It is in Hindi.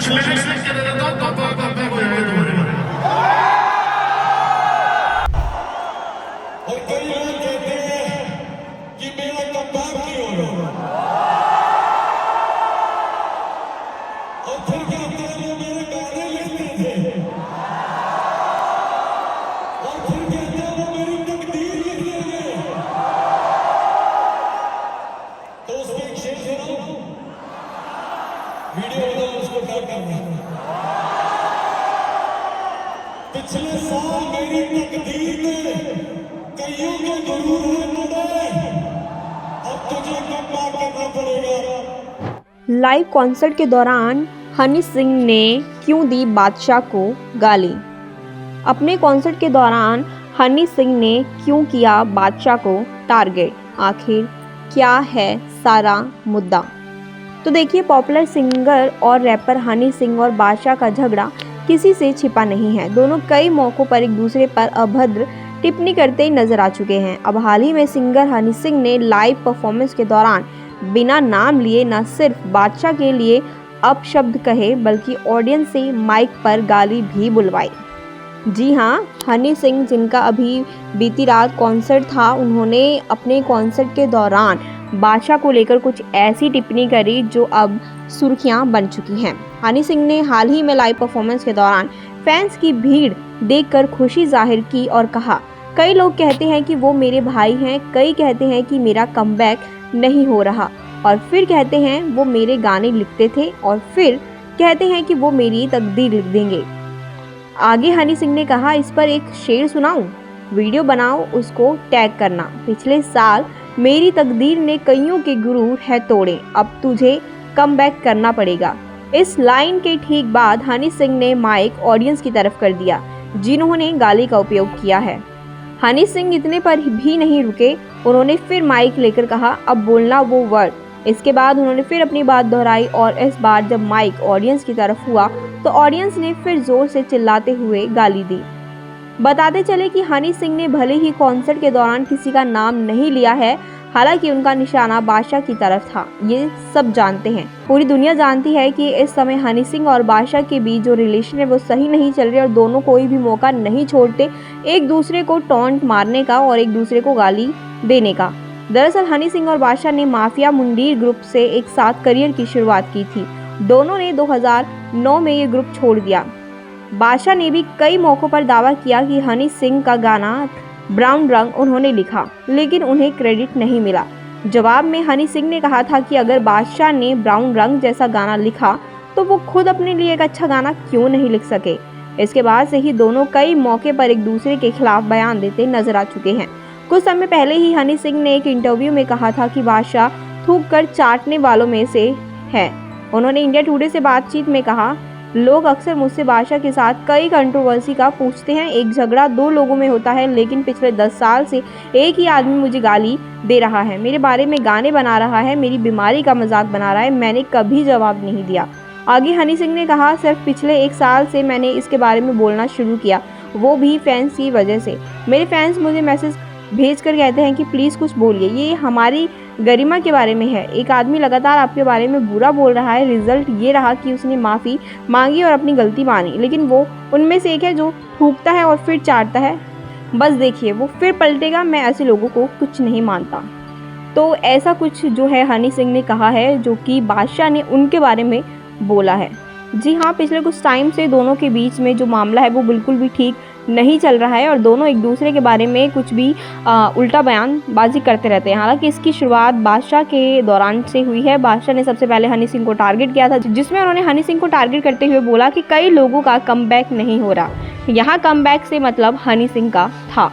और कई लोग कहते हैं कि मेरा कमबैक क्यों हो रहा, और फिर कहते हैं वो मेरे गाने लिखते थे, और फिर कहते हैं वो मेरी तकदीर लिख देंगे। तो उसमें एक शेर सुनाऊं, वीडियो वाला उसको क्या करना। पिछले साल मेरी तकदीर में कईयों के गुरूर है मुड़े, अब तुझे कमबैक करना पड़ेगा। लाइव कॉन्सर्ट के दौरान हनी सिंह ने क्यों दी बादशाह को गाली। अपने कॉन्सर्ट के दौरान हनी सिंह ने क्यों किया बादशाह को टारगेट, आखिर क्या है सारा मुद्दा। तो देखिए, पॉपुलर सिंगर और रैपर हनी सिंह और बादशाह का झगड़ा किसी से छिपा नहीं है। दोनों कई मौक़ों पर एक दूसरे पर अभद्र टिप्पणी करते ही नजर आ चुके हैं। अब हाल ही में सिंगर हनी सिंह ने लाइव परफॉर्मेंस के दौरान बिना नाम लिए न सिर्फ बादशाह के लिए अपशब्द कहे, बल्कि ऑडियंस से माइक पर गाली भी बुलवाई। जी हाँ, हनी सिंह, जिनका अभी बीती रात कॉन्सर्ट था, उन्होंने अपने कॉन्सर्ट के दौरान बादशाह को लेकर कुछ ऐसी टिप्पणी करी जो अब सुर्खियां बन चुकी हैं। हनी सिंह ने हाल ही में लाइव परफॉर्मेंस के दौरान फैंस की भीड़ देखकर खुशी जाहिर की और कहा, कई लोग कहते हैं कि वो मेरे भाई हैं, कई कहते हैं कि मेरा कमबैक नहीं हो रहा, और फिर कहते हैं वो मेरे गाने लिखते थे, और फिर कहते हैं कि वो मेरी तकदीर लिख देंगे। आगे हनी सिंह ने कहा, इस पर एक शेर सुनाऊं, वीडियो बनाओ, उसको टैग करना। पिछले साल मेरी तकदीर ने कईयों के गुरूर है तोड़े, अब तुझे कमबैक करना पड़ेगा। इस लाइन के ठीक बाद हनी सिंह ने माइक ऑडियंस की तरफ कर दिया, जिन्होंने गाली का उपयोग किया है। हनी सिंह इतने पर भी नहीं रुके, उन्होंने फिर माइक लेकर कहा, अब बोलना वो वर्ड। इसके बाद उन्होंने फिर अपनी बात दोहराई, और इस बार जब माइक ऑडियंस की तरफ हुआ तो ऑडियंस ने फिर जोर से चिल्लाते हुए गाली दी। बताते चले कि हनी सिंह ने भले ही कॉन्सर्ट के दौरान किसी का नाम नहीं लिया है, हालांकि उनका निशाना बादशाह की तरफ था, ये सब जानते हैं। पूरी दुनिया जानती है कि इस समय हनी सिंह और बादशाह के बीच जो रिलेशन है वो सही नहीं चल रही, और दोनों कोई भी मौका नहीं छोड़ते एक दूसरे को टॉन्ट मारने का और एक दूसरे को गाली देने का। दरअसल हनी सिंह और बादशाह ने माफिया मुंडीर ग्रुप से एक साथ करियर की शुरुआत की थी। दोनों ने 2009 में ये ग्रुप छोड़ दिया। बादशाह ने भी कई मौक़ों पर दावा किया कि हनी सिंह का गाना ब्राउन रंग उन्होंने लिखा, लेकिन उन्हें क्रेडिट नहीं मिला। जवाब में हनी सिंह ने कहा था कि अगर बादशाह ने ब्राउन रंग जैसा गाना लिखा तो वो खुद अपने लिए एक अच्छा गाना क्यों नहीं लिख सके। इसके बाद से ही दोनों कई मौके पर एक दूसरे के खिलाफ बयान देते नजर आ चुके हैं। कुछ समय पहले ही हनी सिंह ने एक इंटरव्यू में कहा था कि बादशाह थूक कर चाटने वालों में से है। उन्होंने इंडिया टुडे से बातचीत में कहा, लोग अक्सर मुझसे बादशाह के साथ कई कंट्रोवर्सी का पूछते हैं। एक झगड़ा दो लोगों में होता है, लेकिन पिछले 10 साल से एक ही आदमी मुझे गाली दे रहा है, मेरे बारे में गाने बना रहा है, मेरी बीमारी का मजाक बना रहा है, मैंने कभी जवाब नहीं दिया। आगे हनी सिंह ने कहा, सिर्फ पिछले 1 साल से मैंने इसके बारे में बोलना शुरू किया, वो भी फैंस की वजह से। मेरे फैंस मुझे मैसेज भेज कर कहते हैं कि प्लीज़ कुछ बोलिए, ये हमारी गरिमा के बारे में है। एक आदमी लगातार आपके बारे में बुरा बोल रहा है, रिजल्ट ये रहा कि उसने माफ़ी मांगी और अपनी गलती मानी, लेकिन वो उनमें से एक है जो थूकता है और फिर चाटता है। बस देखिए, वो फिर पलटेगा। मैं ऐसे लोगों को कुछ नहीं मानता। तो ऐसा कुछ जो है हनी सिंह ने कहा है, जो कि बादशाह ने उनके बारे में बोला है। जी हाँ, पिछले कुछ टाइम से दोनों के बीच में जो मामला है वो बिल्कुल भी ठीक नहीं चल रहा है, और दोनों एक दूसरे के बारे में कुछ भी उल्टा बयानबाजी करते रहते हैं। हालांकि इसकी शुरुआत बादशाह के दौरान से हुई है। बादशाह ने सबसे पहले हनी सिंह को टारगेट किया था, जिसमें उन्होंने हनी सिंह को टारगेट करते हुए बोला कि कई लोगों का कमबैक नहीं हो रहा। यहाँ कमबैक से मतलब हनी सिंह का था।